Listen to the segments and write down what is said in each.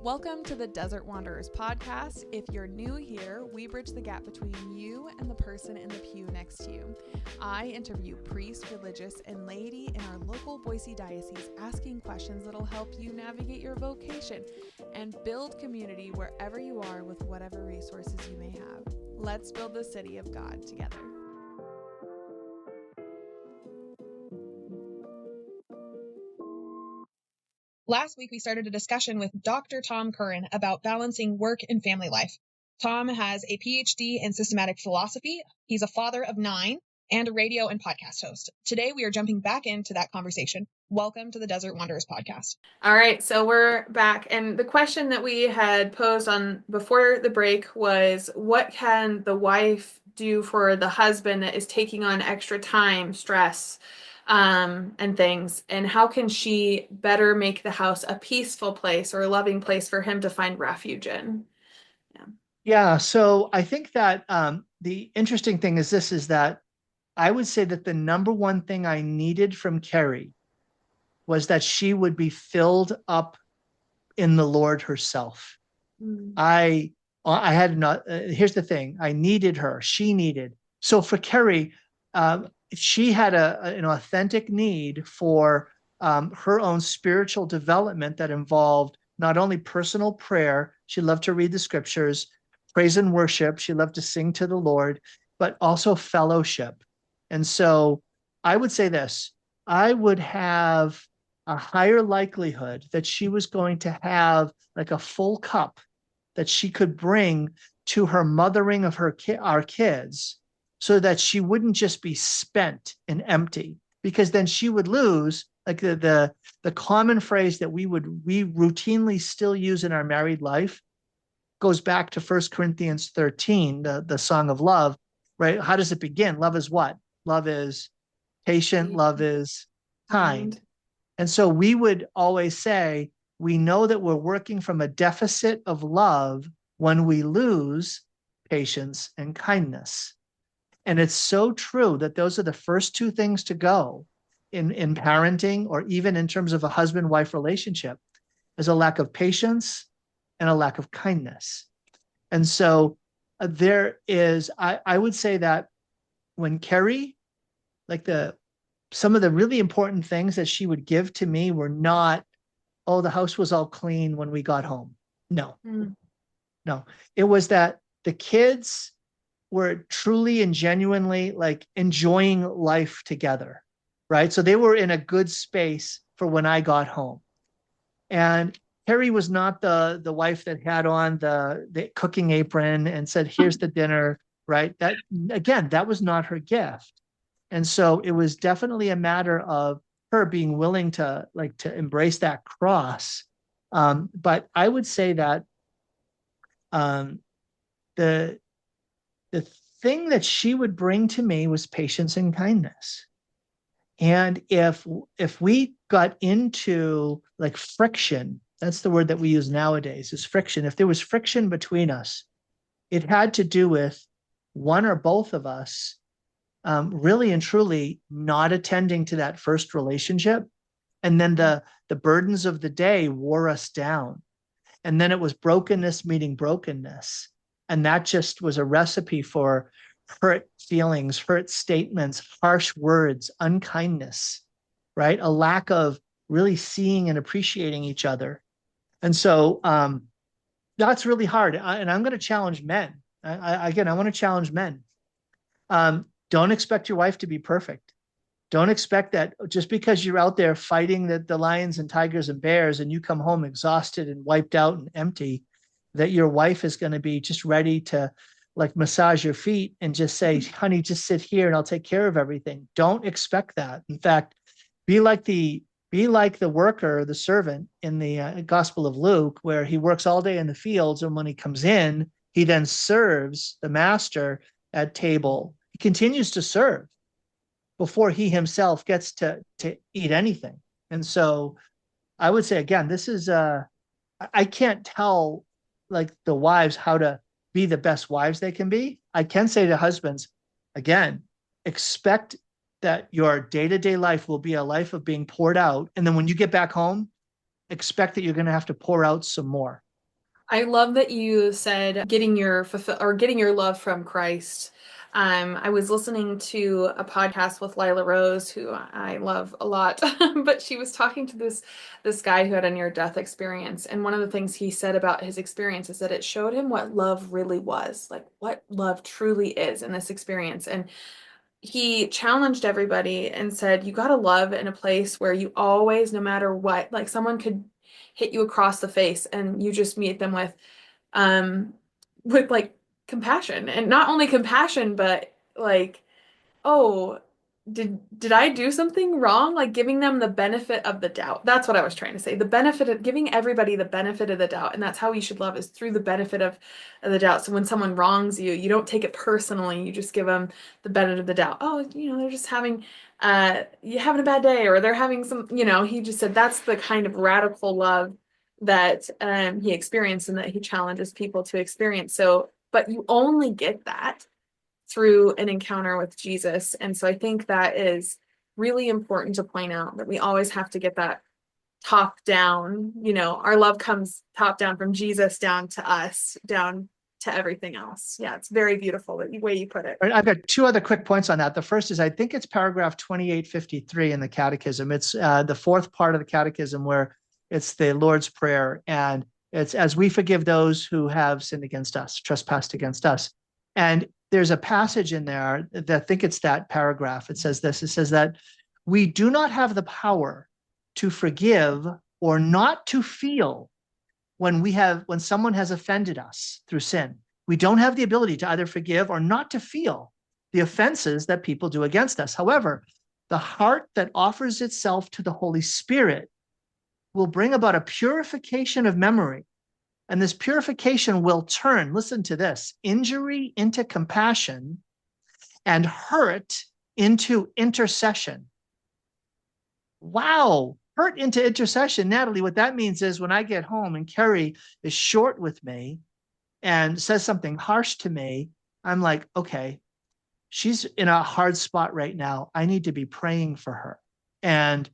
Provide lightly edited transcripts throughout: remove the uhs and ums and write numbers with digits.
Welcome to the Desert Wanderers podcast. If you're new here, we bridge the gap between you and the person in the pew next to you. I interview priests, religious, and laity in our local Boise diocese, asking questions that'll help you navigate your vocation and build community wherever you are with whatever resources you may have. Let's build the city of God together. Last week, we started a discussion with Dr. Tom Curran about balancing work and family life. Tom has a PhD in systematic philosophy. He's a father of 9 and a radio and podcast host. Today, we are jumping back into that conversation. Welcome to the Desert Wanderers podcast. All right, so we're back. And the question that we had posed on before the break was, what can the wife do for the husband that is taking on extra time, stress, and things, and how can she better make the house a peaceful place or a loving place for him to find refuge in? Yeah, so I think that the interesting thing is that I would say that the number one thing I needed from Carrie was that she would be filled up in the Lord herself. I had not, here's the thing, I needed her, she needed. So for Carrie, she had an authentic need for her own spiritual development that involved not only personal prayer, she loved to read the scriptures, praise and worship, she loved to sing to the Lord, but also fellowship. And so I would say this, I would have a higher likelihood that she was going to have like a full cup that she could bring to her mothering of our kids, so that she wouldn't just be spent and empty, because then she would lose, like the common phrase that we routinely still use in our married life goes back to 1 Corinthians 13, the song of love, right? How does it begin? Love is what? Love is patient, love is kind. And so we would always say, we know that we're working from a deficit of love when we lose patience and kindness. And it's so true that those are the first two things to go in parenting, or even in terms of a husband-wife relationship, is a lack of patience and a lack of kindness. And so there is, I would say that when Carrie, like some of the really important things that she would give to me were not, oh, the house was all clean when we got home. No. It was that the kids were truly and genuinely like enjoying life together, right? So they were in a good space for when I got home. And Carrie was not the wife that had on the cooking apron and said, here's the dinner, right? That, again, that was not her gift. And so it was definitely a matter of her being willing to embrace that cross. But I would say that the thing that she would bring to me was patience and kindness. And if we got into like friction, that's the word that we use nowadays, is friction. If there was friction between us, it had to do with one or both of us really and truly not attending to that first relationship. And then the burdens of the day wore us down. And then it was brokenness meeting brokenness. And that just was a recipe for hurt feelings, hurt statements, harsh words, unkindness, right? A lack of really seeing and appreciating each other. And so that's really hard. And I'm going to challenge men. I want to challenge men. Don't expect your wife to be perfect. Don't expect that just because you're out there fighting the lions and tigers and bears and you come home exhausted and wiped out and empty, that your wife is going to be just ready to like massage your feet and just say, honey, just sit here and I'll take care of everything. Don't expect that. In fact, be like the worker, the servant in the Gospel of Luke, where he works all day in the fields. And when he comes in, he then serves the master at table. He continues to serve before he himself gets to eat anything. And so I would say, again, this is, I can't tell like the wives how to be the best wives they can be. I can say to husbands, again, expect that your day-to-day life will be a life of being poured out. And then when you get back home, expect that you're going to have to pour out some more. I love that you said getting your love from Christ. I was listening to a podcast with Lila Rose, who I love a lot, but she was talking to this guy who had a near-death experience, and one of the things he said about his experience is that it showed him what love really was, like what love truly is in this experience. And he challenged everybody and said, you got to love in a place where you always, no matter what, like someone could hit you across the face and you just meet them um with like compassion, and not only compassion but like, oh, did I do something wrong? Like giving them the benefit of the doubt. That's what I was trying to say. The benefit of giving everybody the benefit of the doubt. And that's how you should love, is through the benefit of the doubt. So when someone wrongs you, you don't take it personally. You just give them the benefit of the doubt. Oh, they're just having you having a bad day, or they're having some, he just said that's the kind of radical love that he experienced and that he challenges people to experience. So, but you only get that through an encounter with Jesus. And so I think that is really important to point out, that we always have to get that top down. Our love comes top down from Jesus down to us, down to everything else. Yeah, it's very beautiful the way you put it. I've got two other quick points on that. The first is, I think it's paragraph 2853 in the Catechism. It's the fourth part of the Catechism, where it's the Lord's Prayer, and it's, as we forgive those who have sinned against us, trespassed against us. And there's a passage in there that, I think it's that paragraph. It says this. It says that we do not have the power to forgive or not to feel when someone has offended us through sin. We don't have the ability to either forgive or not to feel the offenses that people do against us. However, the heart that offers itself to the Holy Spirit will bring about a purification of memory. And this purification will turn, listen to this, injury into compassion and hurt into intercession. Wow, hurt into intercession. Natalie, what that means is, when I get home and Carrie is short with me and says something harsh to me, I'm like, okay, she's in a hard spot right now. I need to be praying for her. And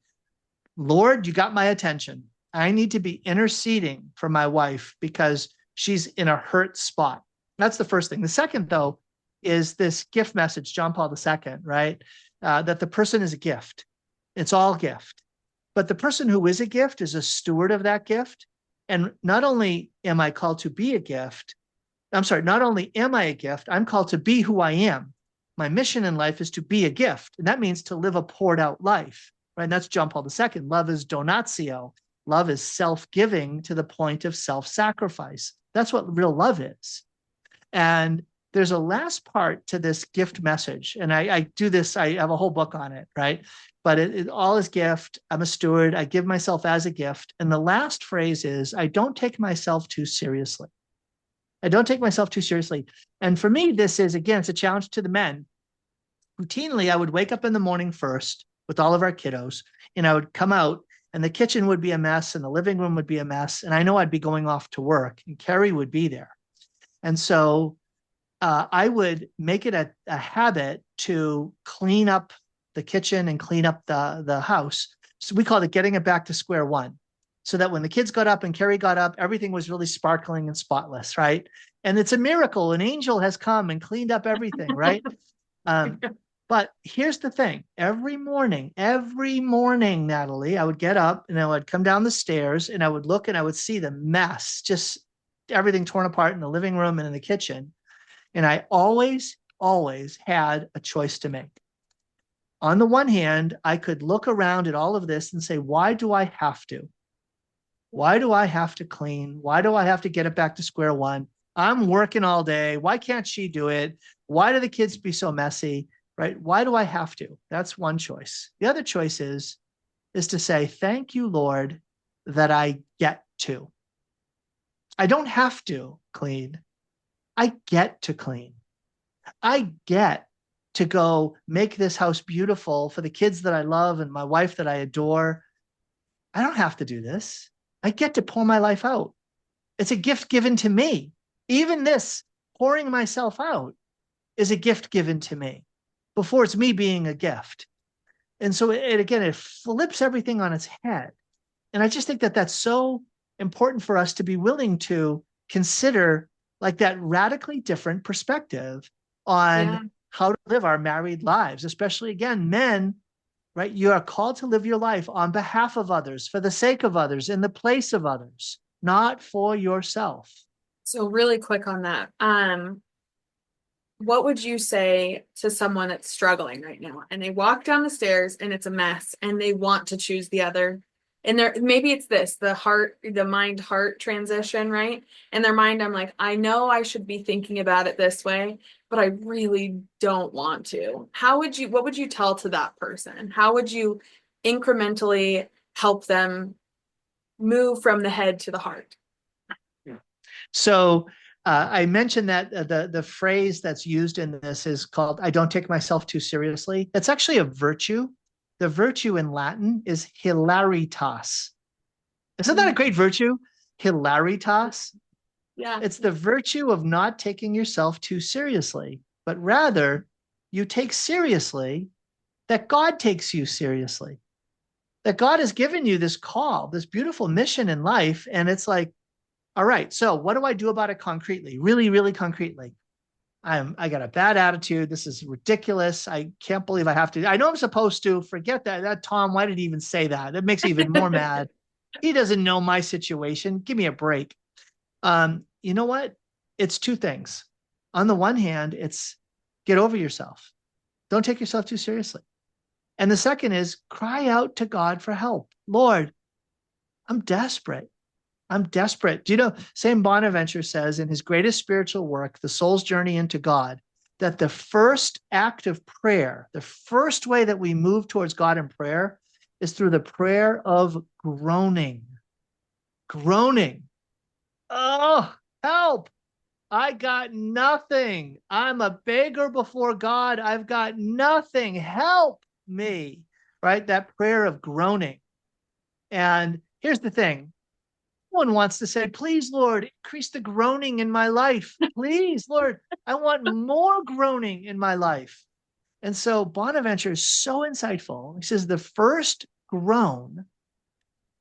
Lord, you got my attention. I need to be interceding for my wife because she's in a hurt spot. That's the first thing. The second, though, is this gift message, John Paul II, right? That the person is a gift. It's all gift. But the person who is a gift is a steward of that gift. And not only am I called to be a gift, not only am I a gift, I'm called to be who I am. My mission in life is to be a gift. And that means to live a poured out life, right? And that's John Paul II. Love is donatio. Love is self-giving to the point of self-sacrifice. That's what real love is. And there's a last part to this gift message. And I do this, I have a whole book on it, right? But it all is gift. I'm a steward. I give myself as a gift. And the last phrase is, I don't take myself too seriously. I don't take myself too seriously. And for me, this is, again, it's a challenge to the men. Routinely, I would wake up in the morning first with all of our kiddos, and I would come out, and the kitchen would be a mess, and the living room would be a mess. And I know I'd be going off to work, and Carrie would be there. And so I would make it a habit to clean up the kitchen and clean up the house. So we called it getting it back to square one, so that when the kids got up and Carrie got up, everything was really sparkling and spotless, right? And it's a miracle. An angel has come and cleaned up everything, right? But here's the thing. Every morning, Natalie, I would get up and I would come down the stairs and I would look and I would see the mess, just everything torn apart in the living room and in the kitchen. And I always had a choice to make. On the one hand, I could look around at all of this and say, why do I have to? Why do I have to clean? Why do I have to get it back to square one? I'm working all day. Why can't she do it? Why do the kids be so messy? Right? Why do I have to? That's one choice. The other choice is to say, thank you, Lord, that I get to. I don't have to clean. I get to clean. I get to go make this house beautiful for the kids that I love and my wife that I adore. I don't have to do this. I get to pour my life out. It's a gift given to me. Even this pouring myself out is a gift given to me before it's me being a gift. And so it flips everything on its head. And I just think that that's so important for us to be willing to consider like that radically different perspective on how to live our married lives, especially again, men, right? You are called to live your life on behalf of others, for the sake of others, in the place of others, not for yourself. So really quick on that. What would you say to someone that's struggling right now and they walk down the stairs and it's a mess and they want to choose the other? And maybe it's the mind heart transition, right? In their mind, I'm like, I know I should be thinking about it this way, but I really don't want to. What would you tell to that person? How would you incrementally help them move from the head to the heart? So I mentioned that the phrase that's used in this is called, I don't take myself too seriously. It's actually a virtue. The virtue in Latin is hilaritas. Isn't that a great virtue? Hilaritas. Yeah. It's the virtue of not taking yourself too seriously, but rather you take seriously that God takes you seriously, that God has given you this call, this beautiful mission in life. And it's like, all right, so what do I do about it concretely? Really, really concretely. I got a bad attitude. This is ridiculous. I can't believe I have to. I know I'm supposed to. Forget that. That Tom, why did he even say that? It makes me even more mad. He doesn't know my situation. Give me a break. You know what? It's two things. On the one hand, it's get over yourself. Don't take yourself too seriously. And the second is cry out to God for help. Lord, I'm desperate. I'm desperate. Do you know, St. Bonaventure says in his greatest spiritual work, The Soul's Journey into God, that the first act of prayer, the first way that we move towards God in prayer is through the prayer of groaning. Groaning. Oh, help. I got nothing. I'm a beggar before God. I've got nothing. Help me. Right? That prayer of groaning. And here's the thing. One wants to say, please, Lord, increase the groaning in my life. Please, Lord, I want more groaning in my life. And so Bonaventure is so insightful. He says the first groan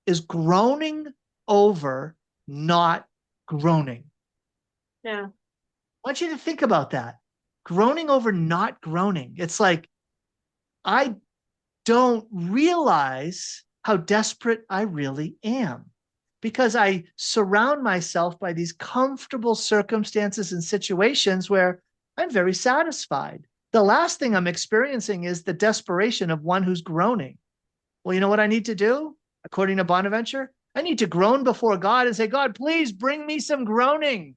is groaning over not groaning. Yeah. I want you to think about that. Groaning over not groaning. It's like, I don't realize how desperate I really am, because I surround myself by these comfortable circumstances and situations where I'm very satisfied. The last thing I'm experiencing is the desperation of one who's groaning. Well, you know what I need to do? According to Bonaventure, I need to groan before God and say, God, please bring me some groaning,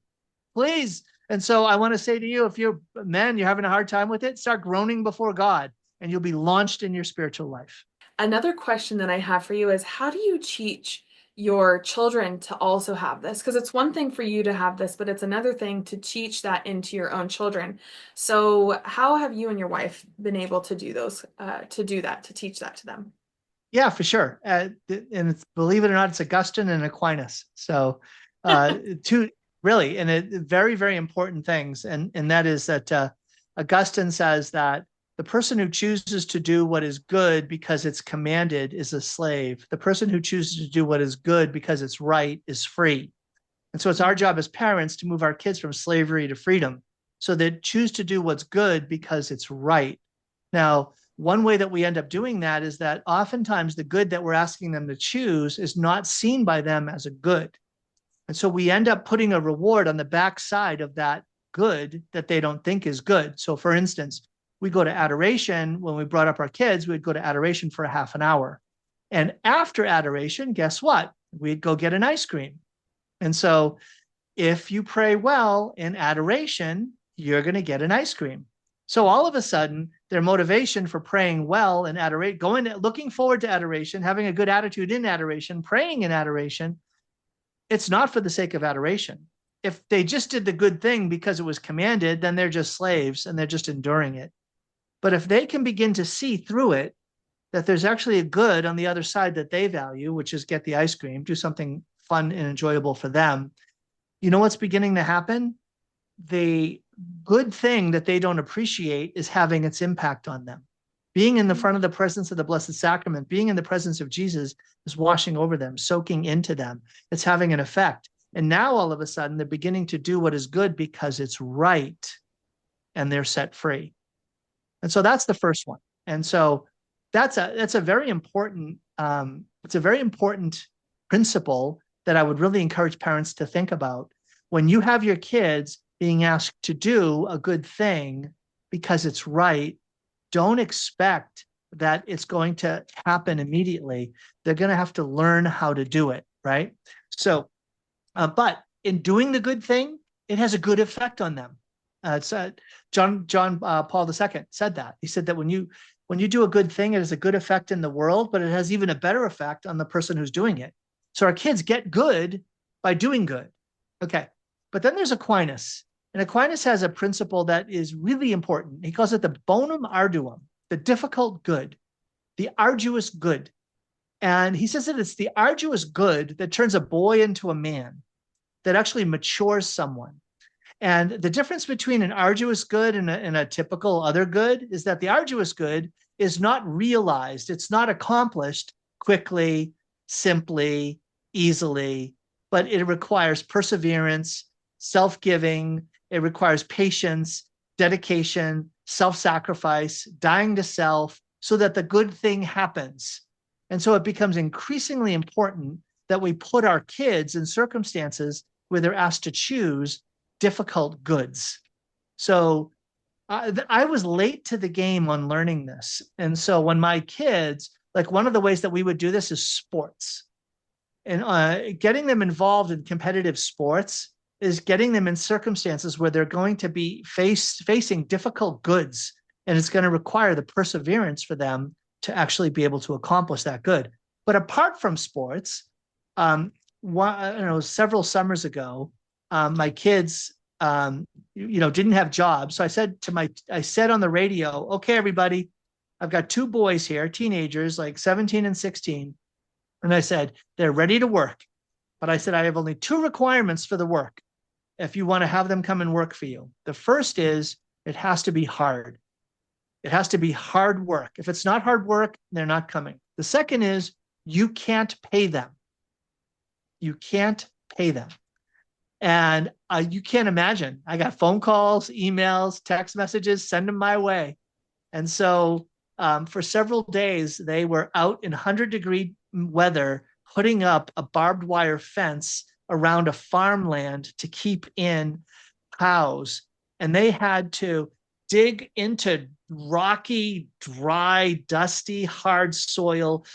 please. And so I want to say to you, if you're men, you're having a hard time with it, start groaning before God and you'll be launched in your spiritual life. Another question that I have for you is, how do you teach your children to also have this? Because it's one thing for you to have this, but it's another thing to teach that into your own children. So how have you and your wife been able to do to teach that to them? Yeah, for sure. And it's, believe it or not, it's Augustine and Aquinas. So two really, and very, very important things. And that is that Augustine says that the person who chooses to do what is good because it's commanded is a slave. The person who chooses to do what is good because it's right is free. And so it's our job as parents to move our kids from slavery to freedom. So they choose to do what's good because it's right. Now, one way that we end up doing that is that oftentimes the good that we're asking them to choose is not seen by them as a good. And so we end up putting a reward on the backside of that good that they don't think is good. So for instance, we go to adoration. When we brought up our kids, we'd go to adoration for a half an hour. And after adoration, guess what? We'd go get an ice cream. And so if you pray well in adoration, you're going to get an ice cream. So all of a sudden, their motivation for praying well in adoration, looking forward to adoration, having a good attitude in adoration, praying in adoration, it's not for the sake of adoration. If they just did the good thing because it was commanded, then they're just slaves and they're just enduring it. But if they can begin to see through it, that there's actually a good on the other side that they value, which is get the ice cream, do something fun and enjoyable for them. You know what's beginning to happen? The good thing that they don't appreciate is having its impact on them. Being in the front of the presence of the Blessed Sacrament, being in the presence of Jesus is washing over them, soaking into them. It's having an effect. And now all of a sudden they're beginning to do what is good because it's right, and they're set free. And so that's the first one. And so that's a very important it's a very important principle that I would really encourage parents to think about. When you have your kids being asked to do a good thing because it's right, don't expect that it's going to happen immediately. They're going to have to learn how to do it, right? So, but in doing the good thing, it has a good effect on them. John Paul II said that. He said that when you do a good thing, it has a good effect in the world, but it has even a better effect on the person who's doing it. So our kids get good by doing good. Okay. But then there's Aquinas. And Aquinas has a principle that is really important. He calls it the bonum arduum, the difficult good, the arduous good. And he says that it's the arduous good that turns a boy into a man, that actually matures someone. And the difference between an arduous good and a typical other good is that the arduous good is not realized. It's not accomplished quickly, simply, easily, but it requires perseverance, self-giving. It requires patience, dedication, self-sacrifice, dying to self, so that the good thing happens. And so it becomes increasingly important that we put our kids in circumstances where they're asked to choose difficult goods. So I was late to the game on learning this. And so when my kids, like one of the ways that we would do this is sports. And getting them involved in competitive sports is getting them in circumstances where they're going to be facing difficult goods. And it's going to require the perseverance for them to actually be able to accomplish that good. But apart from sports, several summers ago, my kids, didn't have jobs. So I said on the radio, okay, everybody, I've got two boys here, teenagers, like 17 and 16. And I said, they're ready to work. But I said, I have only two requirements for the work if you want to have them come and work for you. The first is it has to be hard. It has to be hard work. If it's not hard work, they're not coming. The second is you can't pay them. You can't pay them. And you can't imagine. I got phone calls, emails, text messages, send them my way. And so for several days, they were out in 100-degree weather, putting up a barbed wire fence around a farmland to keep in cows. And they had to dig into rocky, dry, dusty, hard soil,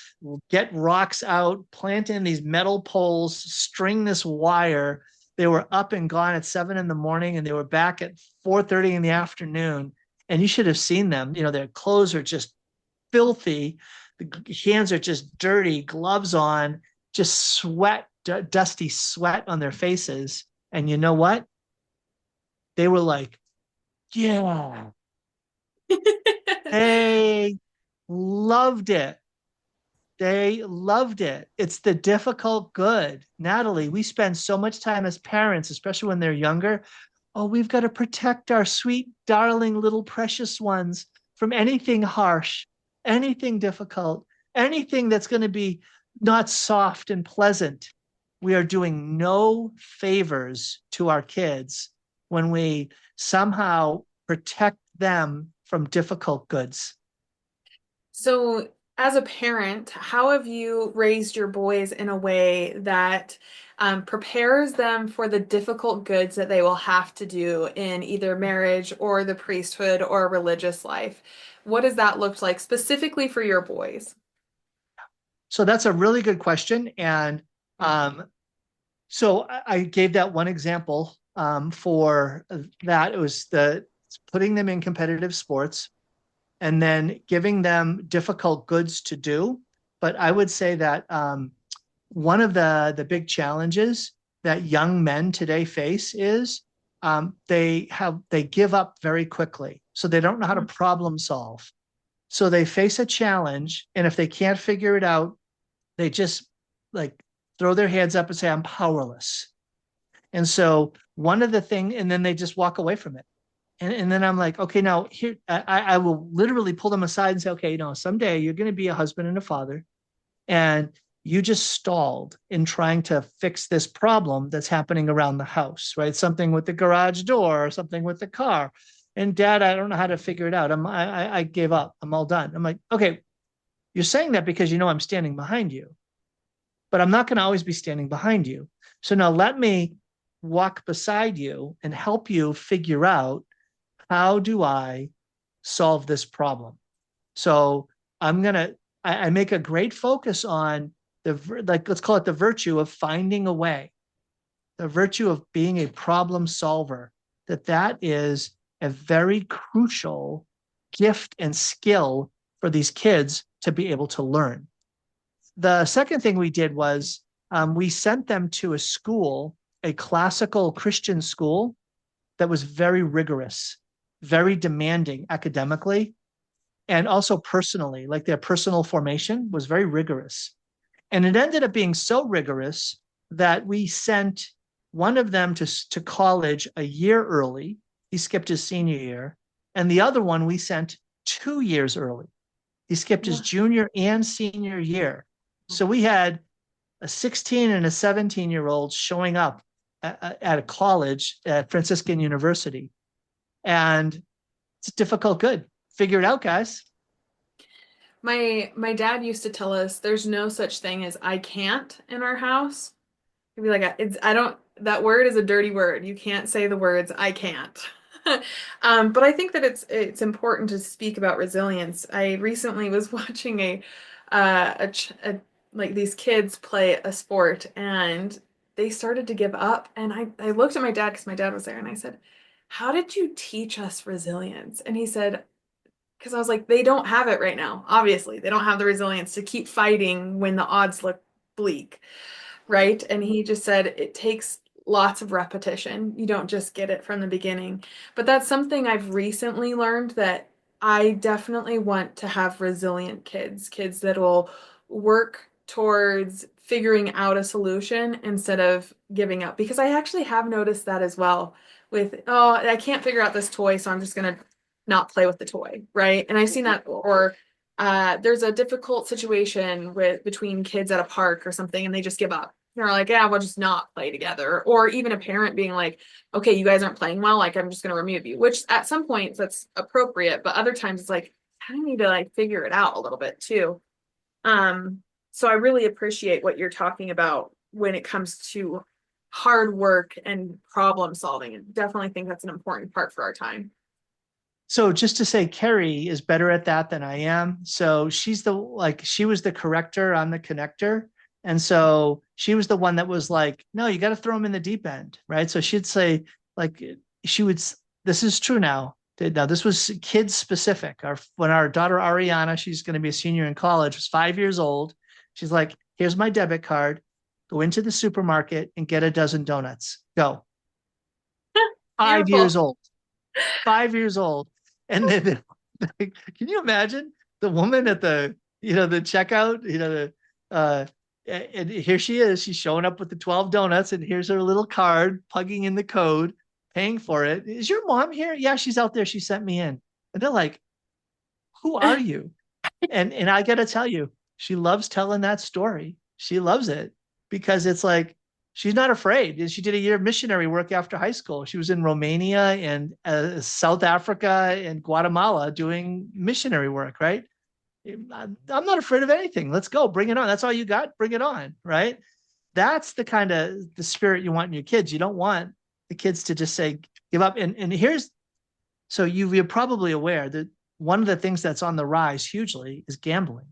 get rocks out, plant in these metal poles, string this wire. They were up and gone at 7 a.m, and they were back at 4:30 in the afternoon. And you should have seen them. Their clothes are just filthy. The hands are just dirty, gloves on, just sweat, dusty sweat on their faces. And you know what? They were like, yeah. They loved it. They loved it. It's the difficult good. Natalie, we spend so much time as parents, especially when they're younger. Oh, we've got to protect our sweet, darling, little precious ones from anything harsh, anything difficult, anything that's going to be not soft and pleasant. We are doing no favors to our kids when we somehow protect them from difficult goods. So, as a parent, how have you raised your boys in a way that prepares them for the difficult goods that they will have to do in either marriage or the priesthood or religious life? What does that look like specifically for your boys? So that's a really good question. And so I gave that one example for that. It was putting them in competitive sports and then giving them difficult goods to do. But I would say that one of the big challenges that young men today face is they give up very quickly. So they don't know how to problem solve. So they face a challenge, and if they can't figure it out, they just throw their hands up and say, I'm powerless. And so one of the things, and then they just walk away from it. And then I'm like, okay, now here, I will literally pull them aside and say, okay, someday you're going to be a husband and a father, and you just stalled in trying to fix this problem that's happening around the house, right? Something with the garage door or something with the car. And Dad, I don't know how to figure it out. I gave up. I'm all done. I'm like, okay, you're saying that because you know I'm standing behind you, but I'm not going to always be standing behind you. So now let me walk beside you and help you figure out, how do I solve this problem? So I make a great focus on let's call it the virtue of finding a way, the virtue of being a problem solver, that is a very crucial gift and skill for these kids to be able to learn. The second thing we did was we sent them to a school, a classical Christian school that was very rigorous, very demanding academically, and also personally, like their personal formation was very rigorous. And it ended up being so rigorous that we sent one of them to college a year early. He skipped his senior year. And the other one we sent 2 years early. He skipped his junior and senior year. So we had a 16 and a 17-year-old showing up at a college at Franciscan University. And it's a difficult good. Figure it out, guys. My dad used to tell us there's no such thing as I can't in our house. He'd be like, I don't, that word is a dirty word. You can't say the words I can't. But I think that it's important to speak about resilience. I recently was watching like these kids play a sport, and they started to give up. And I looked at my dad, because my dad was there, and I said, how did you teach us resilience? And he said, because I was like, they don't have it right now. Obviously, they don't have the resilience to keep fighting when the odds look bleak, right? And he just said it takes lots of repetition. You don't just get it from the beginning. But that's something I've recently learned, that I definitely want to have resilient kids that will work towards figuring out a solution instead of giving up. Because I actually have noticed that as well with, oh, I can't figure out this toy, so I'm just going to not play with the toy, right? And I've seen that, or there's a difficult situation between kids at a park or something, and they just give up. They're like, yeah, we'll just not play together. Or even a parent being like, okay, you guys aren't playing well, like I'm just going to remove you, which at some points that's appropriate, but other times it's like, I need to like figure it out a little bit too. So I really appreciate what you're talking about when it comes to hard work and problem solving, and definitely think that's an important part for our time. So just to say, Carrie is better at that than I am. So she was the corrector, I'm the connector. And so she was the one that was like, no, you got to throw them in the deep end, right? So she'd say, like, this is true now. Now, this was kids specific. When our daughter Ariana, she's going to be a senior in college, was 5 years old. She's like, here's my debit card. Go into the supermarket and get a dozen donuts. Go. 5 years old. 5 years old. And then, can you imagine the woman at the checkout, and here she is, she's showing up with the 12 donuts, and here's her little card, plugging in the code, paying for it. Is your mom here? Yeah, she's out there. She sent me in. And they're like, who are you? And I got to tell you, she loves telling that story. She loves it because it's like, she's not afraid. She did a year of missionary work after high school. She was in Romania and South Africa and Guatemala doing missionary work, right? I'm not afraid of anything. Let's go. Bring it on. That's all you got. Bring it on, right? That's the kind of the spirit you want in your kids. You don't want the kids to just say, give up. And so you're probably aware that one of the things that's on the rise hugely is gambling,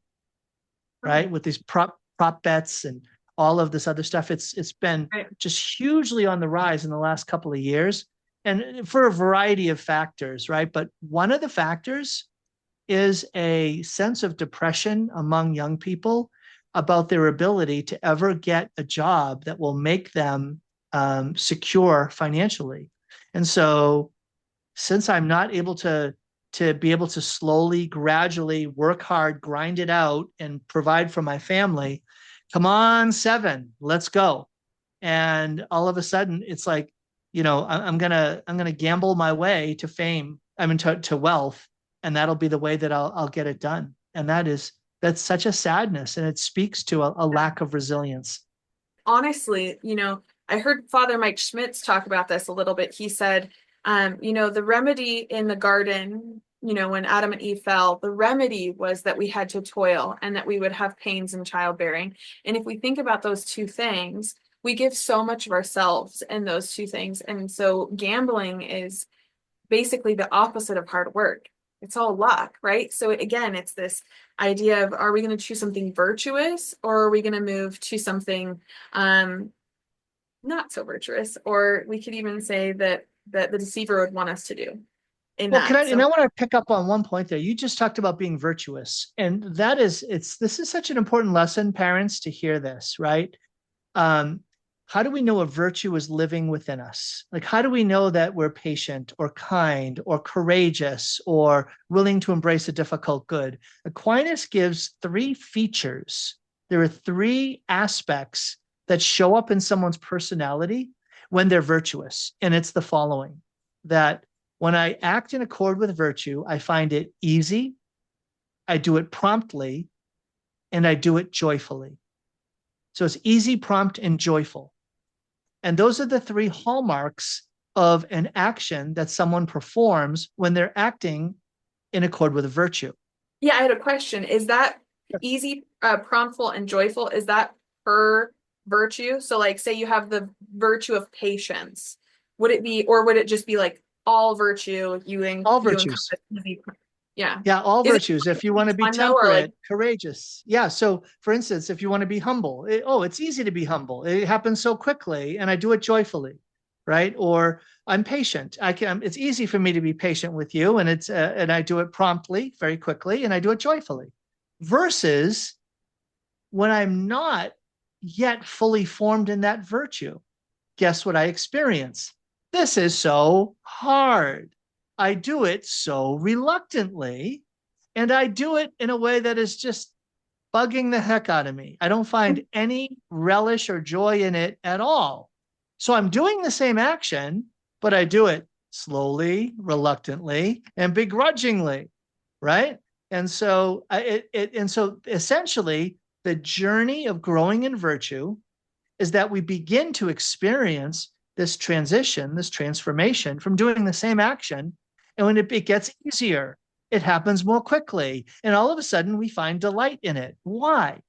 right? With these prop bets and all of this other stuff. It's been just hugely on the rise in the last couple of years, and for a variety of factors, right? But one of the factors is a sense of depression among young people about their ability to ever get a job that will make them secure financially. And so since I'm not able to be able to slowly, gradually work hard, grind it out, and provide for my family, come on, 7, let's go. And all of a sudden it's like, I'm gonna gamble my way to fame, to wealth, and that'll be the way that I'll get it done. And that is That's such a sadness, and it speaks to a lack of resilience. Honestly, I heard Father Mike Schmitz talk about this a little bit. He said, the remedy in the garden, when Adam and Eve fell, the remedy was that we had to toil and that we would have pains in childbearing. And if we think about those two things, we give so much of ourselves in those two things. And so gambling is basically the opposite of hard work. It's all luck, right? So again, it's this idea of, are we going to choose something virtuous, or are we going to move to something not so virtuous? Or we could even say that the deceiver would want us to do in Well, that. and I want to pick up on one point there. You just talked about being virtuous, and this is such an important lesson, parents, to hear this, right? How do we know a virtue is living within us? Like, how do we know that we're patient or kind or courageous or willing to embrace a difficult good? Aquinas gives 3 features. There are 3 aspects that show up in someone's personality when they're virtuous. And it's the following: that when I act in accord with virtue, I find it easy, I do it promptly, and I do it joyfully. So it's easy, prompt, and joyful. And those are the 3 hallmarks of an action that someone performs when they're acting in accord with virtue. Yeah, I had a question. Is that easy, promptful, and joyful? Is that per virtue? So like, say you have the virtue of patience. Would it be, or would it just be like all virtue all virtues? Yeah. Yeah, all Is virtues. If you want to be temperate, courageous. Yeah. So for instance, if you want to be humble, it's easy to be humble. It happens so quickly and I do it joyfully, right? Or I'm patient. It's easy for me to be patient with you, and and I do it promptly, very quickly, and I do it joyfully. Versus when I'm not yet fully formed in that virtue, guess what I experience? This is so hard. I do it so reluctantly, and I do it in a way that is just bugging the heck out of me. I don't find any relish or joy in it at all. So I'm doing the same action, but I do it slowly, reluctantly, and begrudgingly, right? And so essentially, the journey of growing in virtue is that we begin to experience this transition, this transformation from doing the same action. And when it gets easier, it happens more quickly. And all of a sudden, we find delight in it. Why?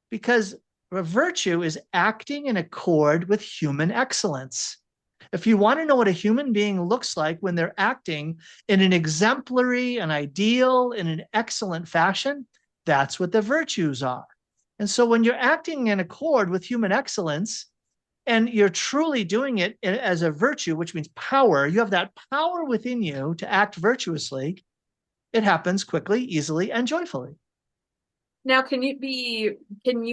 Because a virtue is acting in accord with human excellence. If you want to know what a human being looks like when they're acting in an exemplary, an ideal, in an excellent fashion, that's what the virtues are. And so when you're acting in accord with human excellence, and you're truly doing it as a virtue, which means power, you have that power within you to act virtuously, it happens quickly, easily, and joyfully. Now, can you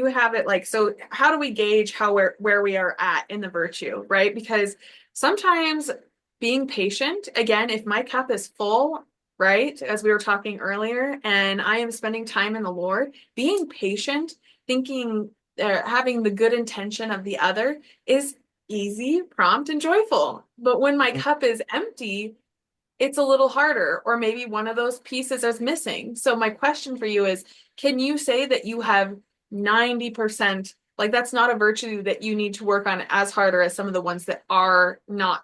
have it like, so how do we gauge where we are at in the virtue, right? Because sometimes being patient, again, if my cup is full, right, as we were talking earlier, and I am spending time in the Lord, being patient, thinking, having the good intention of the other is easy, prompt, and joyful. But when my cup is empty, it's a little harder, or maybe one of those pieces is missing. So my question for you is, can you say that you have 90%, like that's not a virtue that you need to work on as harder as some of the ones that are not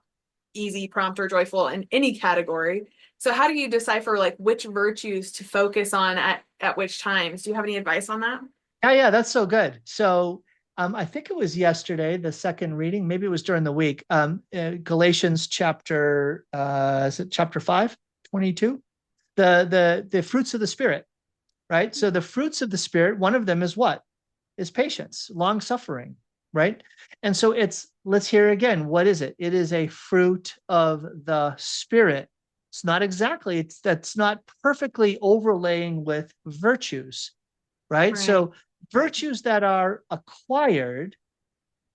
easy, prompt, or joyful in any category? So how do you decipher like which virtues to focus on at which times? Do you have any advice on that? Yeah, that's so good. So I think it was yesterday, the second reading, maybe it was during the week, Galatians chapter, is it chapter 5, 22? The fruits of the Spirit, right? So the fruits of the Spirit, one of them is what? Is patience, long suffering, right? And so let's hear again, what is it? It is a fruit of the Spirit. It's not exactly, that's not perfectly overlaying with virtues, right? So virtues that are acquired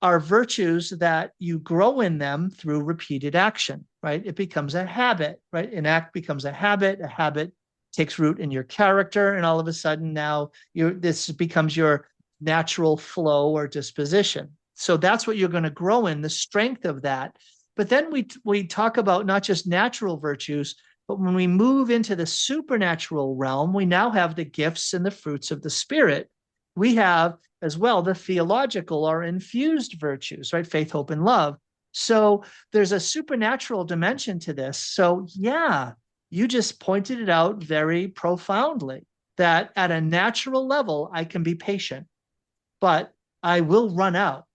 are virtues that you grow in them through repeated action, right? It becomes a habit, right? An act becomes a habit takes root in your character, and all of a sudden now this becomes your natural flow or disposition. So that's what you're going to grow in, the strength of that. But then we talk about not just natural virtues, But when we move into the supernatural realm, we now have the gifts and the fruits of the Spirit. We have as well the theological or infused virtues, right? Faith, hope, and love. So there's a supernatural dimension to this. So yeah, you just pointed it out very profoundly, that at a natural level, I can be patient, but I will run out.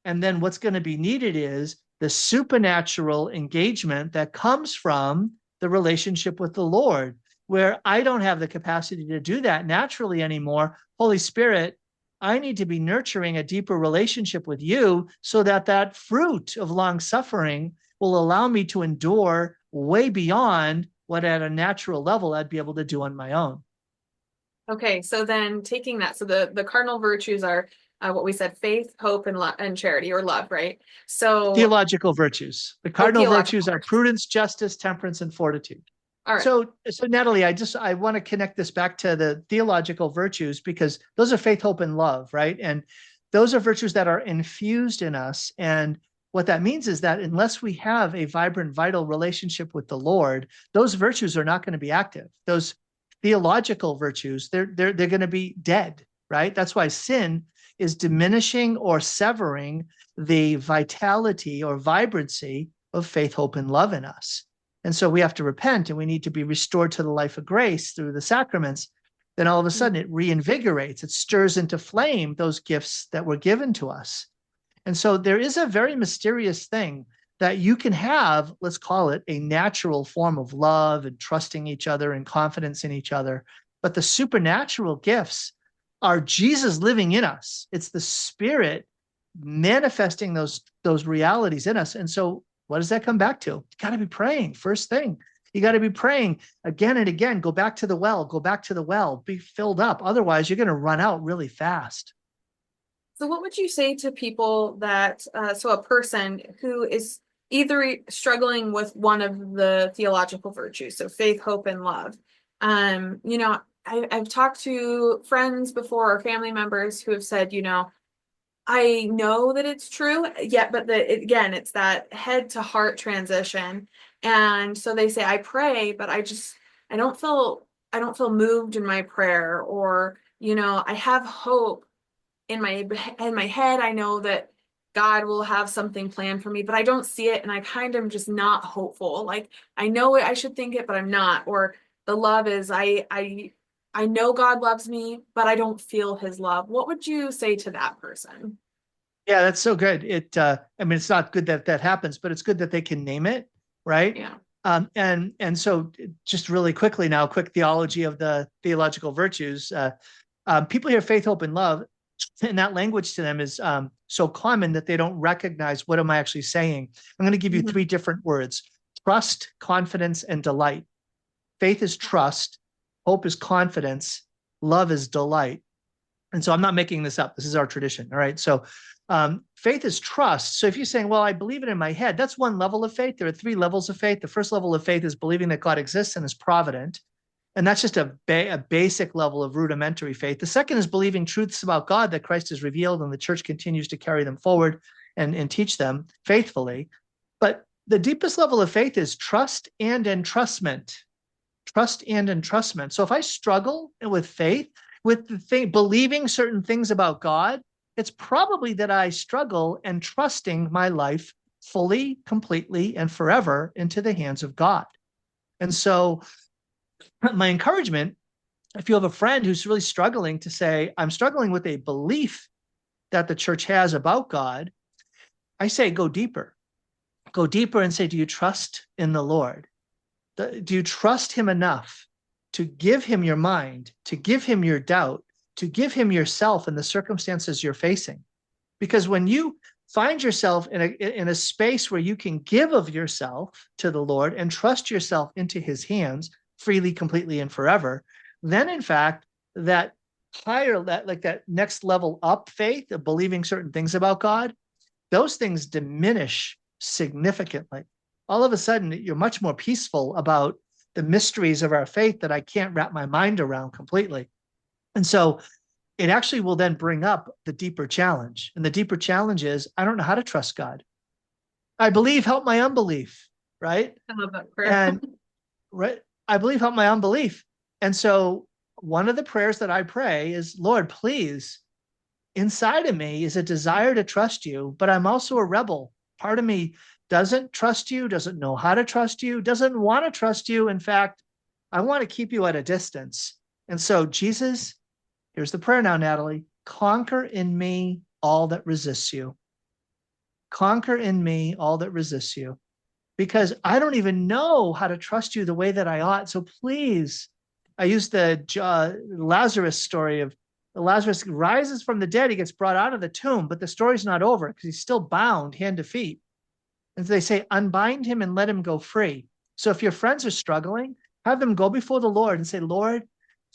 And then what's going to be needed is the supernatural engagement that comes from the relationship with the Lord, where I don't have the capacity to do that naturally anymore. Holy Spirit, I need to be nurturing a deeper relationship with you so that that fruit of long suffering will allow me to endure way beyond what at a natural level I'd be able to do on my own. Okay, so then taking that, so the cardinal virtues are what we said, faith, hope, and charity, or love, right? So theological virtues. The cardinal virtues are virtues. prudence, justice, temperance, and fortitude. All right. So Natalie, I want to connect this back to the theological virtues, because those are faith, hope, and love, right? And those are virtues that are infused in us. And what that means is that unless we have a vibrant, vital relationship with the Lord, those virtues are not going to be active. Those theological virtues, they're going to be dead, right? That's why sin is diminishing or severing the vitality or vibrancy of faith, hope, and love in us. And so we have to repent, and we need to be restored to the life of grace through the sacraments. Then all of a sudden it reinvigorates, it stirs into flame those gifts that were given to us. And so there is a very mysterious thing that you can have, let's call it a natural form of love and trusting each other and confidence in each other. But the supernatural gifts are Jesus living in us. It's the Spirit manifesting those realities in us. And so what does that come back to? You got to be praying. First thing, you got to be praying again and again. Go back to the well, be filled up. Otherwise, you're going to run out really fast. So what would you say to people that, so a person who is either struggling with one of the theological virtues, so faith, hope, and love, I've talked to friends before, or family members who have said, I know that it's true, but it's that head to heart transition. And so they say, I pray, but I don't feel moved in my prayer, or, I have hope in my head. I know that God will have something planned for me, but I don't see it. And I kind of just not hopeful. Like, I know it, I should think it, but I'm not. Or the love is, I know God loves me, but I don't feel his love. What would you say to that person? Yeah, that's so good. It's not good that happens, but it's good that they can name it, right? Yeah. And so just really quickly now, quick theology of the theological virtues. People hear faith, hope, and love, and that language to them is so common that they don't recognize, what am I actually saying? I'm going to give you three different words: trust, confidence, and delight. Faith is trust, hope is confidence, love is delight. And so I'm not making this up. This is our tradition. All right. So faith is trust. So if you're saying, well, I believe it in my head, that's one level of faith. There are three levels of faith. The first level of faith is believing that God exists and is provident. And that's just a basic level of rudimentary faith. The second is believing truths about God that Christ has revealed, and the church continues to carry them forward and teach them faithfully. But the deepest level of faith is trust and entrustment. Trust and entrustment. So if I struggle with faith, with believing certain things about God, it's probably that I struggle entrusting my life fully, completely, and forever into the hands of God. And so my encouragement, if you have a friend who's really struggling, to say, I'm struggling with a belief that the church has about God, I say, go deeper. Go deeper and say, do you trust in the Lord? Do you trust him enough to give him your mind, to give him your doubt, to give him yourself in the circumstances you're facing? Because when you find yourself in a space where you can give of yourself to the Lord and trust yourself into his hands freely, completely, and forever, then in fact, that next level up faith of believing certain things about God, those things diminish significantly. All of a sudden, you're much more peaceful about the mysteries of our faith that I can't wrap my mind around completely. And so it actually will then bring up the deeper challenge. And the deeper challenge is, I don't know how to trust God. I believe, help my unbelief, right? I love that prayer. right? I believe, help my unbelief. And so one of the prayers that I pray is, Lord, please, inside of me is a desire to trust you, but I'm also a rebel. Part of me doesn't trust you, doesn't know how to trust you, doesn't want to trust you. In fact, I want to keep you at a distance. And so, Jesus, here's the prayer now, Natalie, conquer in me all that resists you. Conquer in me all that resists you, because I don't even know how to trust you the way that I ought. So please, I use the Lazarus story of Lazarus rises from the dead. He gets brought out of the tomb, but the story's not over because he's still bound hand to feet. And so they say, unbind him and let him go free. So if your friends are struggling, have them go before the Lord and say, Lord,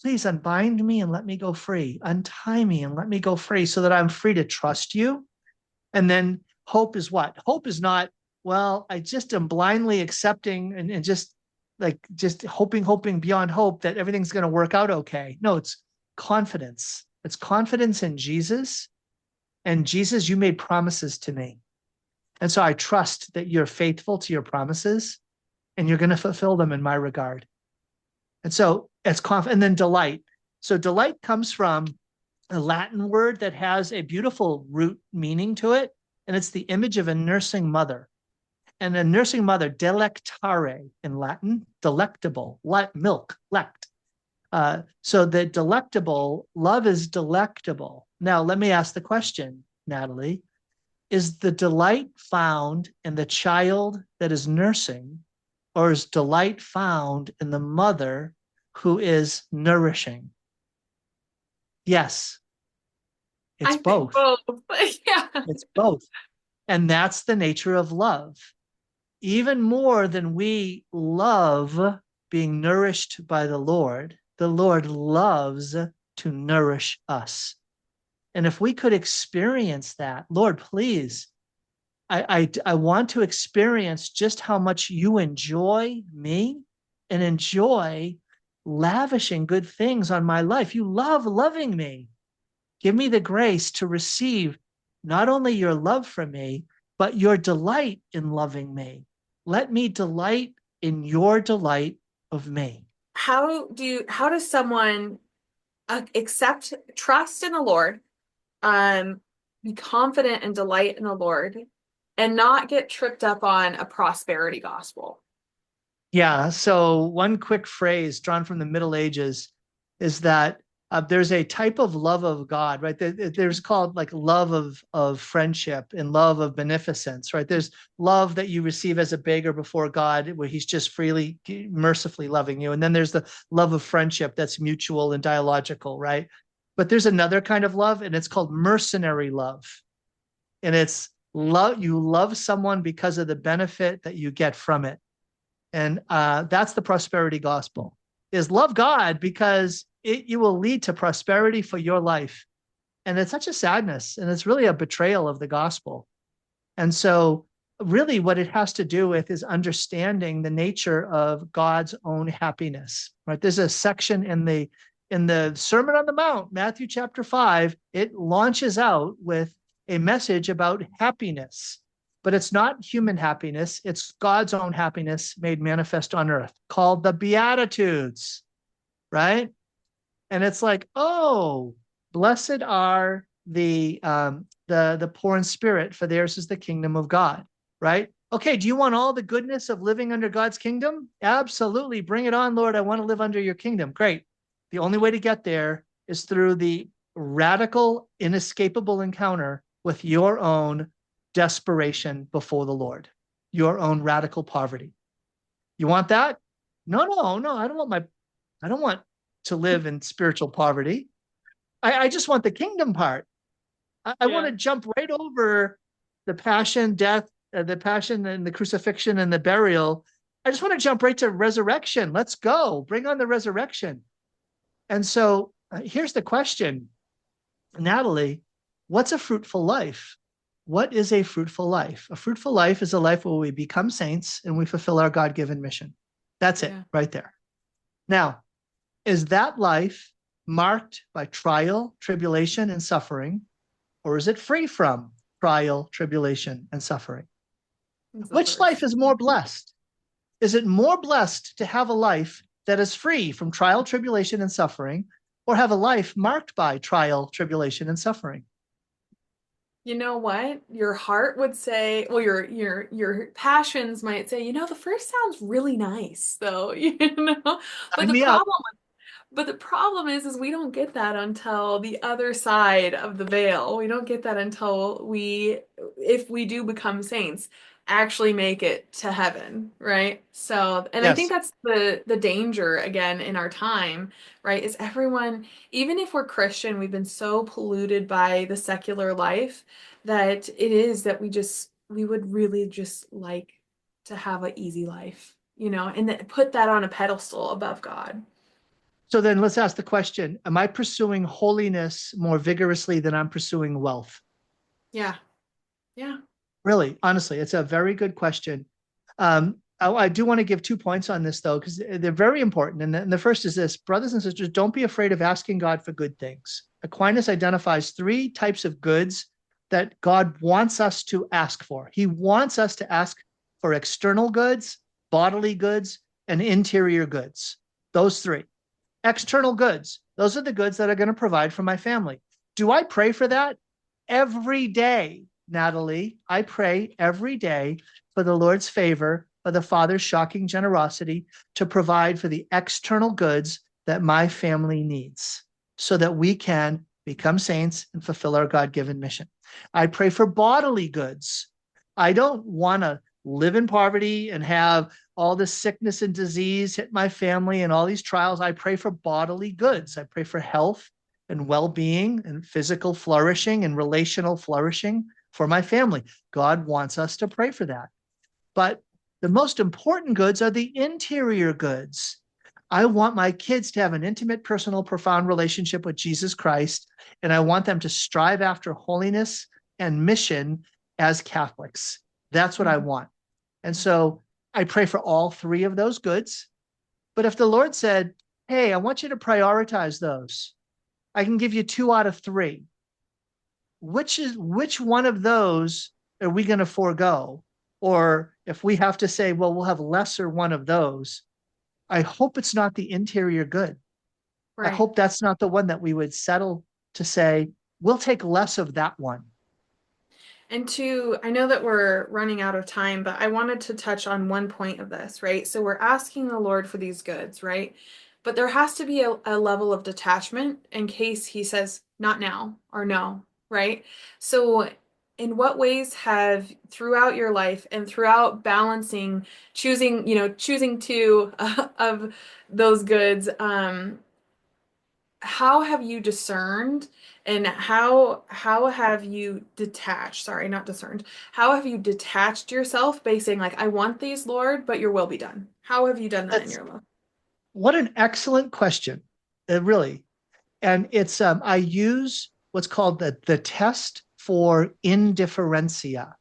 please unbind me and let me go free. Untie me and let me go free so that I'm free to trust you. And then hope is what? Hope is not, well, I just am blindly accepting and just hoping beyond hope that everything's going to work out okay. No, it's confidence. It's confidence in Jesus. And Jesus, you made promises to me. And so I trust that you're faithful to your promises and you're going to fulfill them in my regard. And so it's confidence. And then delight. So delight comes from a Latin word that has a beautiful root meaning to it. And it's the image of a nursing mother. And a nursing mother, delectare in Latin, delectable, milk, lect. So the delectable, love is delectable. Now, let me ask the question, Natalie. Is the delight found in the child that is nursing, or is delight found in the mother who is nourishing? Yes, it's both. Both. Yeah. It's both. And that's the nature of love. Even more than we love being nourished by the Lord loves to nourish us. And if we could experience that, Lord, please, I want to experience just how much you enjoy me and enjoy lavishing good things on my life. You love loving me. Give me the grace to receive not only your love for me, but your delight in loving me. Let me delight in your delight of me. How does someone accept trust in the Lord, be confident and delight in the Lord, and not get tripped up on a prosperity gospel? Yeah, so one quick phrase drawn from the Middle Ages is that there's a type of love of God, right? There's called like love of friendship and love of beneficence, right? There's love that you receive as a beggar before God, where he's just freely, mercifully loving you. And then there's the love of friendship that's mutual and dialogical, right? But there's another kind of love, and it's called mercenary love. And it's love, you love someone because of the benefit that you get from it. And that's the prosperity gospel, is love God because you will lead to prosperity for your life. And it's such a sadness, and it's really a betrayal of the gospel. And so really what it has to do with is understanding the nature of God's own happiness, right? There's a section in the Sermon on the Mount, Matthew chapter 5, it launches out with a message about happiness. But it's not human happiness. It's God's own happiness made manifest on earth, called the Beatitudes, right? And it's like, oh, blessed are the poor in spirit, for theirs is the kingdom of God, right? Okay, do you want all the goodness of living under God's kingdom? Absolutely. Bring it on, Lord. I want to live under your kingdom. Great. The only way to get there is through the radical, inescapable encounter with your own desperation before the Lord, your own radical poverty. You want that? No. I don't want to live in spiritual poverty. I just want the kingdom part. I want to jump right over the passion, death, the passion and the crucifixion and the burial. I just want to jump right to resurrection. Let's go. Bring on the resurrection. And so here's the question, Natalie, what's a fruitful life? What is a fruitful life? A fruitful life is a life where we become saints and we fulfill our God-given mission. That's it right there. Now, is that life marked by trial, tribulation, and suffering, or is it free from trial, tribulation, and suffering? Which life is more blessed? Is it more blessed to have a life that is free from trial, tribulation, and suffering, or have a life marked by trial, tribulation, and suffering? You know what? Your heart would say, well, your passions might say, the first sounds really nice, though, But Sign the me up. problem is we don't get that until the other side of the veil. We don't get that until if we do become saints, actually make it to heaven, right? So, and I think Yes. that's the danger again in our time, right? Is everyone, even if we're Christian, we've been so polluted by the secular life that it is that we would really just like to have an easy life, and then put that on a pedestal above God. So then let's ask the question, am I pursuing holiness more vigorously than I'm pursuing wealth? Yeah. Yeah. Really, honestly, it's a very good question. I do want to give 2 points on this, though, because they're very important. And the first is this: brothers and sisters, don't be afraid of asking God for good things. Aquinas identifies 3 types of goods that God wants us to ask for. He wants us to ask for external goods, bodily goods, and interior goods. Those 3. External goods, those are the goods that are going to provide for my family. Do I pray for that? Every day, Natalie, I pray every day for the Lord's favor, for the Father's shocking generosity to provide for the external goods that my family needs so that we can become saints and fulfill our God-given mission. I pray for bodily goods. I don't want to live in poverty and have all this sickness and disease hit my family and all these trials. I pray for bodily goods. I pray for health and well-being and physical flourishing and relational flourishing for my family. God wants us to pray for that. But the most important goods are the interior goods. I want my kids to have an intimate, personal, profound relationship with Jesus Christ, and I want them to strive after holiness and mission as Catholics. That's what I want. And so I pray for all 3 of those goods. But if the Lord said, hey, I want you to prioritize those, I can give you 2 out of 3. Which one of those are we going to forego? Or if we have to say, well, we'll have lesser one of those, I hope it's not the interior good. Right. I hope that's not the one that we would settle to say, we'll take less of that one. And I know that we're running out of time, but I wanted to touch on one point of this, right? So we're asking the Lord for these goods, right? But there has to be a level of detachment in case he says, not now or no, right? So in what ways have throughout your life and throughout balancing, choosing two of those goods, how have you discerned and how have you detached, sorry, not discerned, how have you detached yourself by saying, like, I want these, Lord, but your will be done? How have you done that in your life? What an excellent question, really. And it's I use what's called the test for indifferentia.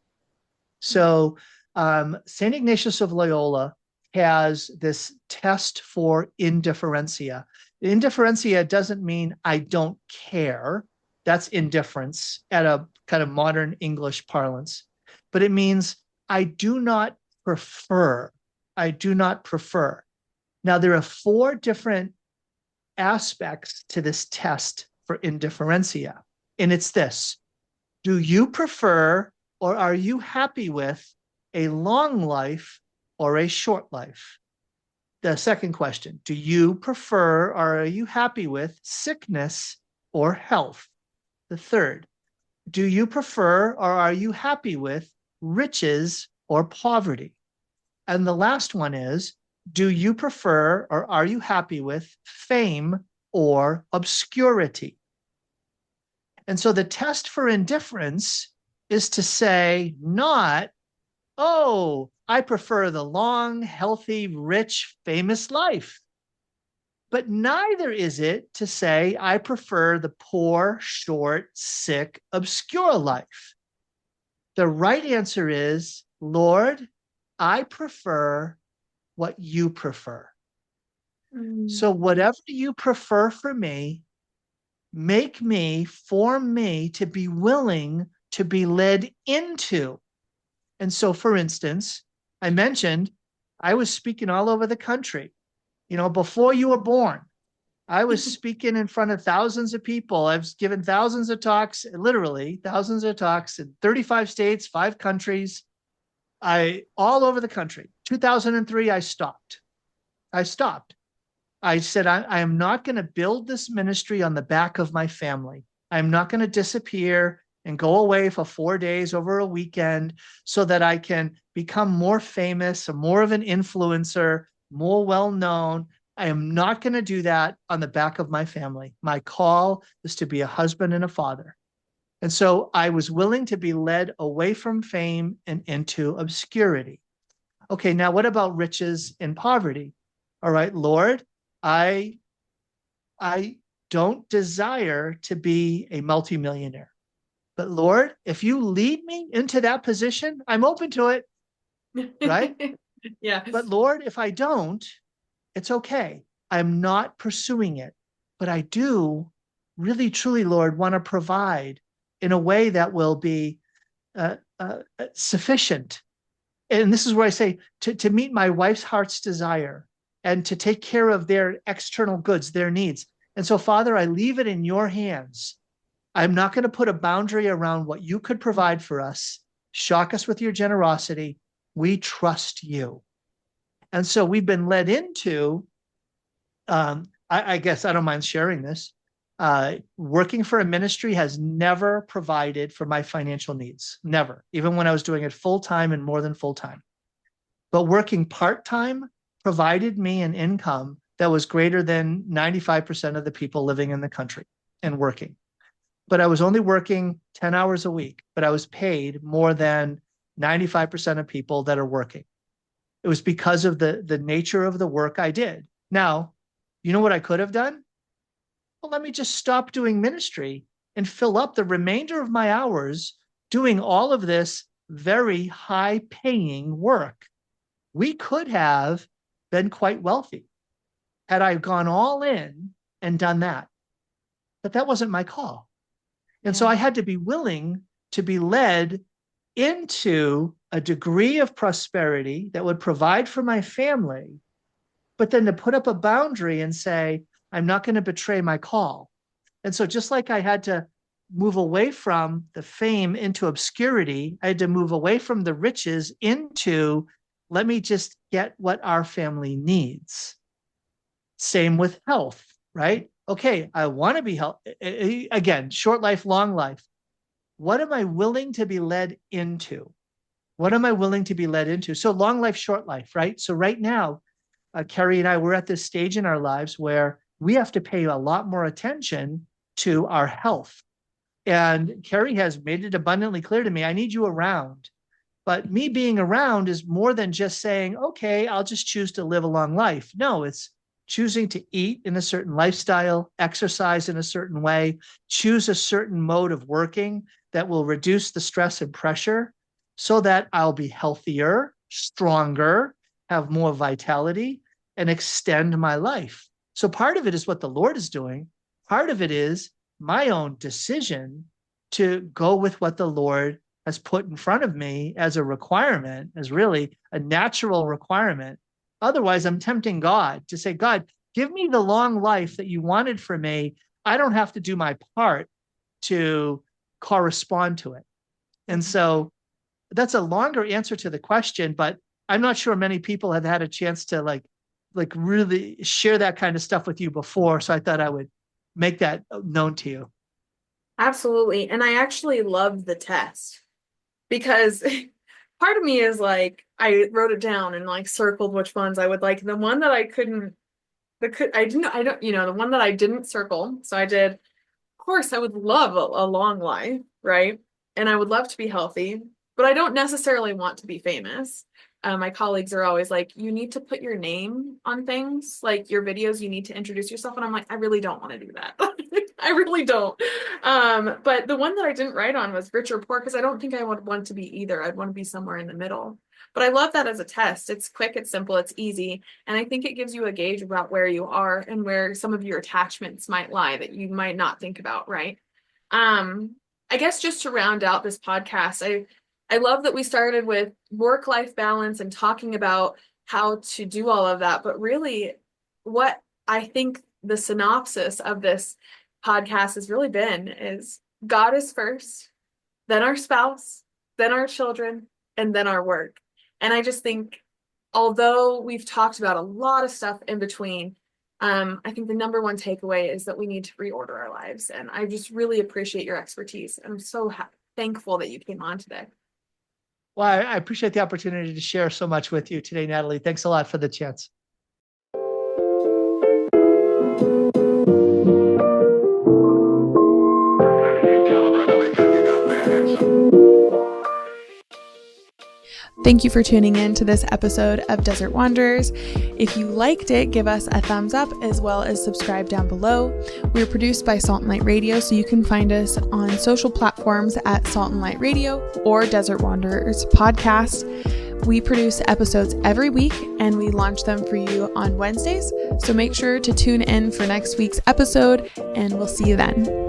So St. Ignatius of Loyola has this test for indifferentia. Indifferentia doesn't mean I don't care. That's indifference at a kind of modern English parlance. But it means I do not prefer. I do not prefer. Now, there are 4 different aspects to this test for indifferentia. And it's this: do you prefer or are you happy with a long life or a short life? The second question: do you prefer or are you happy with sickness or health? The third: do you prefer or are you happy with riches or poverty? And the last one is: do you prefer or are you happy with fame or obscurity? And so the test for indifference is to say, not, oh, I prefer the long, healthy, rich, famous life. But neither is it to say, I prefer the poor, short, sick, obscure life. The right answer is, Lord, I prefer what you prefer. So whatever you prefer for me, form me to be willing to be led into. And so, for instance, I mentioned I was speaking all over the country. Before you were born, I was speaking in front of thousands of people. I've given thousands of talks, literally thousands of talks in 35 states, 5 countries. All over the country. 2003, I stopped. I said, I am not going to build this ministry on the back of my family. I'm not going to disappear and go away for 4 days over a weekend so that I can become more famous or more of an influencer, more well-known. I am not going to do that on the back of my family. My call is to be a husband and a father. And so I was willing to be led away from fame and into obscurity. Okay, now what about riches and poverty? All right, Lord, I don't desire to be a multimillionaire. But Lord, if you lead me into that position, I'm open to it, right? Yeah. But Lord, if I don't, it's okay. I'm not pursuing it. But I do really, truly, Lord, want to provide in a way that will be sufficient. And this is where I say to meet my wife's heart's desire and to take care of their external goods, their needs. And so, Father, I leave it in your hands. I'm not going to put a boundary around what you could provide for us. Shock us with your generosity. We trust you. And so we've been led into, I guess I don't mind sharing this. Working for a ministry has never provided for my financial needs. Never, even when I was doing it full-time and more than full-time. But working part-time provided me an income that was greater than 95% of the people living in the country and working. But I was only working 10 hours a week, but I was paid more than 95% of people that are working. It was because of the nature of the work I did. Now, you know what I could have done? Well, let me just stop doing ministry and fill up the remainder of my hours doing all of this very high-paying work. We could have been quite wealthy had I gone all in and done that. But that wasn't my call. And so I had to be willing to be led into a degree of prosperity that would provide for my family, but then to put up a boundary and say, I'm not going to betray my call. And so just like I had to move away from the fame into obscurity, I had to move away from the riches into, let me just get what our family needs. Same with health, right? Okay, I want to be healthy. Again, short life, long life. What am I willing to be led into? What am I willing to be led into? So long life, short life, right? So right now, Carrie and I, we're at this stage in our lives where we have to pay a lot more attention to our health. And Carrie has made it abundantly clear to me, I need you around. But me being around is more than just saying, okay, I'll just choose to live a long life. No, it's choosing to eat in a certain lifestyle, exercise in a certain way, choose a certain mode of working that will reduce the stress and pressure so that I'll be healthier, stronger, have more vitality, and extend my life. So part of it is what the Lord is doing. Part of it is my own decision to go with what the Lord has put in front of me as a requirement, as really a natural requirement. Otherwise, I'm tempting God to say, God, give me the long life that you wanted for me. I don't have to do my part to correspond to it. And so that's a longer answer to the question, but I'm not sure many people have had a chance to like really share that kind of stuff with you before. So I thought I would make that known to you. Absolutely. And I actually loved the test because part of me is like, I wrote it down and like circled which ones I would like. The one that I couldn't, the one that I didn't circle. So I did, of course, I would love a long life, right? And I would love to be healthy, but I don't necessarily want to be famous. My colleagues are always like, you need to put your name on things, like your videos, you need to introduce yourself. And I'm like, I really don't want to do that. I really don't. But the one that I didn't write on was rich or poor, because I don't think I would want to be either. I'd want to be somewhere in the middle. But I love that as a test. It's quick, it's simple, it's easy. And I think it gives you a gauge about where you are and where some of your attachments might lie that you might not think about, right? I guess just to round out this podcast, I love that we started with work-life balance and talking about how to do all of that. But really, what I think the synopsis of this podcast has really been is God is first, then our spouse, then our children, and then our work. And I just think, although we've talked about a lot of stuff in between, I think the number one takeaway is that we need to reorder our lives. And I just really appreciate your expertise. I'm so thankful that you came on today. Well, I appreciate the opportunity to share so much with you today, Natalie. Thanks a lot for the chance. Thank you for tuning in to this episode of Desert Wanderers. If you liked it, give us a thumbs up as well as subscribe down below. We're produced by Salt and Light Radio, so you can find us on social platforms at Salt and Light Radio or Desert Wanderers Podcast. We produce episodes every week and we launch them for you on Wednesdays. So make sure to tune in for next week's episode and we'll see you then.